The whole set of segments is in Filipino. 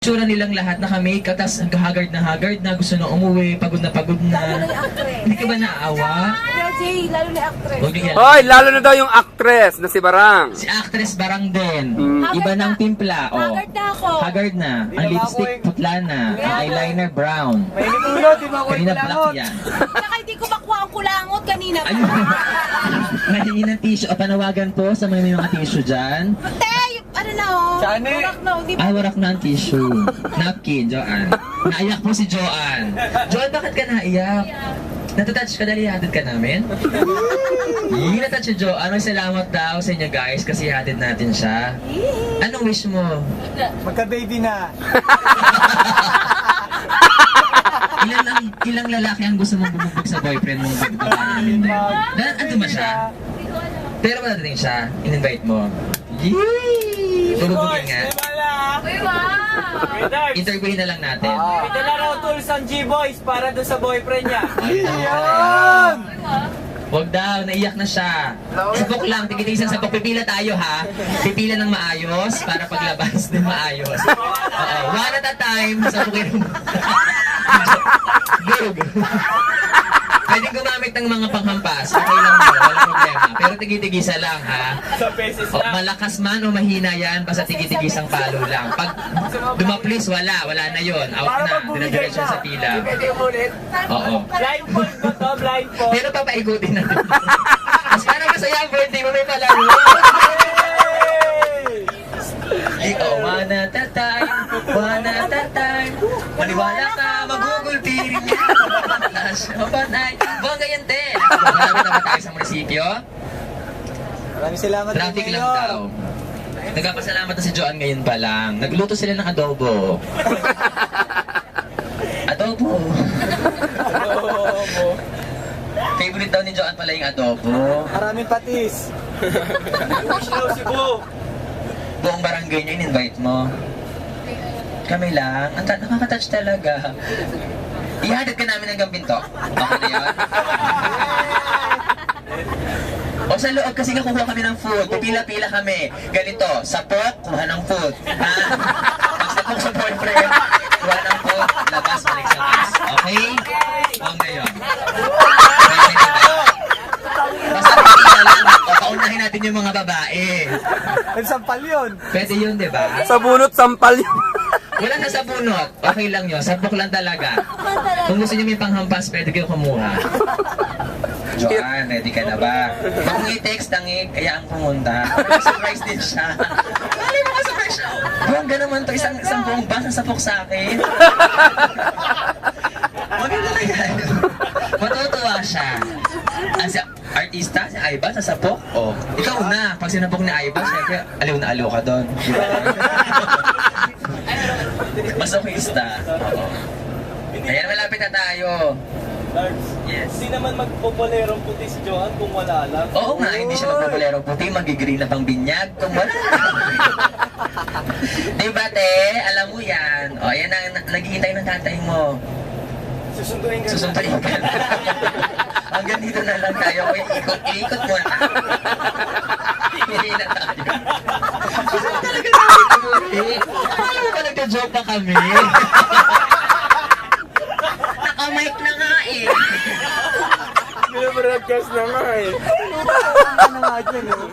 tsura nilang lahat naka-makeup, tapos haggard na, gusto na umuwi, pagod na. Hindi ka ba naaawa? Pero Jay, lalo na actress. Huwag niyo yan. Hoy, lalo na daw yung actress na si Barang. Si actress Barang din. Mm. Iba ng timpla. Oh. Haggard na ako. Haggard na. Ang lipstick putla na. Ang eyeliner brown. May ulo, di ba ko Kanina black yan. Saka hindi ko makuha ang kulangot kanina. Ay, nahingi ng tissue. O panawagan po sa mga tissue dyan. Te, ano na oh. Saan eh? Warak na, di ba? Ah, warak na ang tissue. Napkin, Joanne. Naiyak po si Joanne. Joanne, bakit ka naiyak? Natatouch ka dali, hatid ka namin? Hindi natouch si Joanne. Salamat daw sa inyo guys kasi hatid natin siya. Anong wish mo? Magka-baby na. Ilang lalaki ang gusto mong bumubog sa boyfriend mong namin? Ando ba siya? Pero madating siya, in-invite mo. Yee! Bumubugin nga. Uy, wow. Interviewin na lang natin. May dala raw tools ang G-Boys para doon sa boyfriend niya. Ayun! Huwag daw, naiyak na siya. Sabok lang, tigit-isang sabok. Pipila tayo ha. Pipila ng maayos para paglabas din maayos. Oo, one at a time, sabukin mo. Dug. Pwede gumamit ng mga panghampas. Okay lang mo, walang problema. Pero tigit-tigisa lang ha. Sa pesos O, malakas man o mahina yan, basta tigit-tigisang palo lang. Pag dumaplis, wala na yun. Out na, dinadiretso sa pila. Oo. Blindfold ko to, blindfold. Pero papaikutin natin. Mas para masaya ang birthday mo, may palaro. Oh, one at a time, one at a time. Maniwala ka, magugulpirin niya. Mapanay. Bongga yan, te. Malapit na ba tayo sa munisipyo? Maraming salamat. Traffic lang daw. Nagpapasalamat na si Joanne ngayon pa lang. Nagluto sila ng adobo. Adobo. Favorite daw ni Joanne pala yung adobo. Maraming patis. Snow Cebu. Buong barangay niyo in-invite mo. Kami lang. Ang nakaka-touch talaga. Ihatid ka namin hanggang pinto. Okay na yun? O sa loob kasi kukuha kami ng food. Pipila-pila kami. Ganito, sapok, kuha ng food. Ha? Pagsapok sa boyfriend, kuha ng food, labas, balik sa bus. Okay? O ngayon. Basta pipila lang. O paunahin natin yung mga babae. Nagsampal yun. Pwede yun, di ba? Sa bunot, sampal yun. Wala na sa bunot. Okay lang yun. Sabok lang talaga. Kung gusto niyo may panghampas, pwede kayo kumuha. Joanne, ready ka na ba? Kung i-text ang kaya ang pumunta. Surprise din siya. Mali mo ka surprise siya. Bongga naman to. Isang buong bus na sapok sa akin. Maganda na yan. Matutuwa siya. Si artista, si Aiba, sasapok. Oh, ikaw na. Pag sinapok ni Aiba, syempre, aliw na aliw ka doon. Masokista. Ayan, malapit na tayo. Yes. Hindi naman magpopolerong puti si Johan kung wala lang. Oo nga, hindi siya magpapulerong puti, magigreen na pang binyag. Kung wala. Diba, te? Alam mo yan. O, ayan na, naghihintay ng tatay mo. Susunduin ka. Susunduin ka na. Hanggang dito na lang tayo. Kaya ikot mo na. Hindi na tayo. Gusto mo talaga namin tumuti. Alam mo ba nagka-joke pa kami? Naka-mic na nga eh. Binabroadcast na nga eh. Ano nga dyan eh.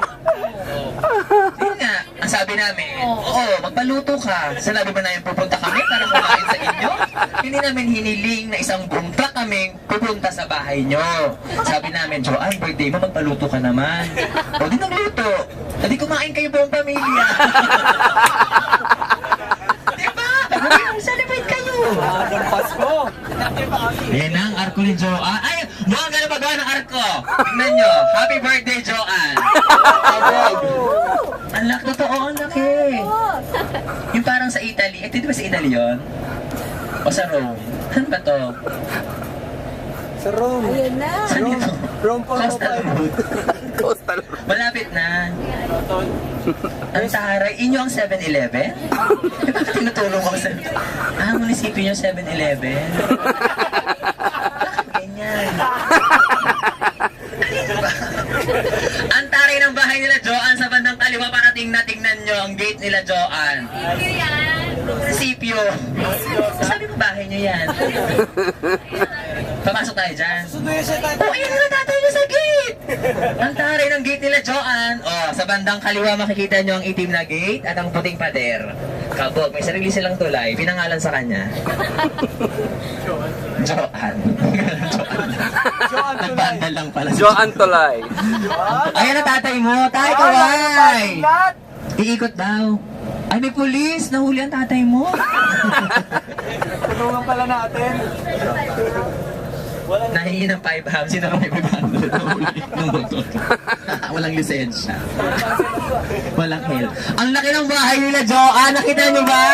Yun nga, ang sabi namin, oo, magpaluto ka. Sinabi ba namin pupunta kami para kumain sa inyo? Hindi namin hiniling na isang buong truck kami pupunta sa bahay nyo. Sabi namin, Joanne, birthday mo, magpaluto ka naman. O di nagluto. Hindi kumain kayo buong pamilya. Diba? Celebrate kayo. Ang Pasko. Yan ang arko ni Joanne. Ay, buwan ka na magawa ng arko. Tingnan nyo. Happy birthday, Joanne. Ang laki, totoo, ang laki. Yung parang sa Italy. Di ba sa Italy yun? O sa Rome? Ano ba to? Sa Rome. Ayun na. Saan ito? Rome po Coastal Road. Coastal. Malapit na. Ang taray. Inyo ang 7-Eleven? Bakit tinutulong ako sa... munisipyo nyo 7-Eleven? Bakit ganyan? Ang taray ng bahay nila, Joanne, sa bandang kaliwa para nakarating na tingnan nyo ang gate nila, Joanne? Munisipyo. Sabi ko bahay nyo yan. Pamasok tayo dyan. Oh, ayun na tatay nyo sa gate! Ang taray ng gate nila, Joanne. Oh, sa bandang kaliwa makikita nyo ang itim na gate at ang puting pader. Kabog, may sarili silang tulay. Pinangalan sa kanya. Joanne. Nagbandal lang pala. Joan Tolay. Ayan na tatay mo. Tay, kaway! Iikot daw. Ay, may pulis! Nahuli ang tatay mo. Tulungan pala natin. Nahingi ng 5 Sino ka may 500? Nahuli ng motor. Walang lisensya. Walang help. Ang laki ng bahay nila, Joanne. Nakita niyo ba?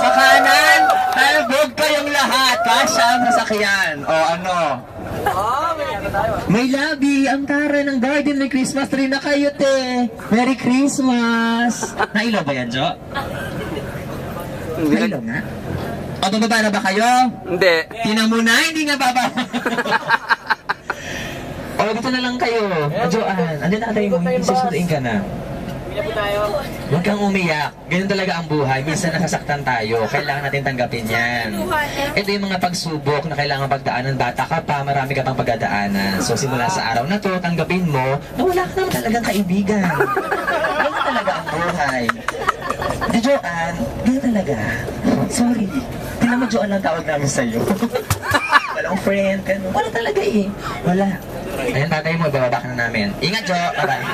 Sa kanan, talbog kayong lahat. Kasya ang sasakyan. O ano? May labi. Ang tara ng garden. May Christmas tree na kayo, te. Merry Christmas. Nailaw ba yan, Jo? Nailaw nga? O, bababa na ba kayo? Hindi. Tinan mo na, hindi nga baba. O, dito na lang kayo. Joanne, andyan na tayo mo. Hindi susunduin ka na. Huwag kang umiyak. Ganyan talaga ang buhay. Minsan nasasaktan tayo. Kailangan natin tanggapin yan. Ito yung mga pagsubok na kailangan pagdaanan. Bata ka pa, marami ka pang pagdadaanan. So simula sa araw na to, tanggapin mo na wala ka naman talagang kaibigan. Ganyan talaga ang buhay. Di Joanne, ganyan talaga. Sorry. Tingnan mo, Joanne, ang tawag namin sa'yo. Walang friend, ganun. Wala talaga eh. Wala. Ayan, tatay mo, ibababa ka na namin. Ingat, Jo. Bye-bye.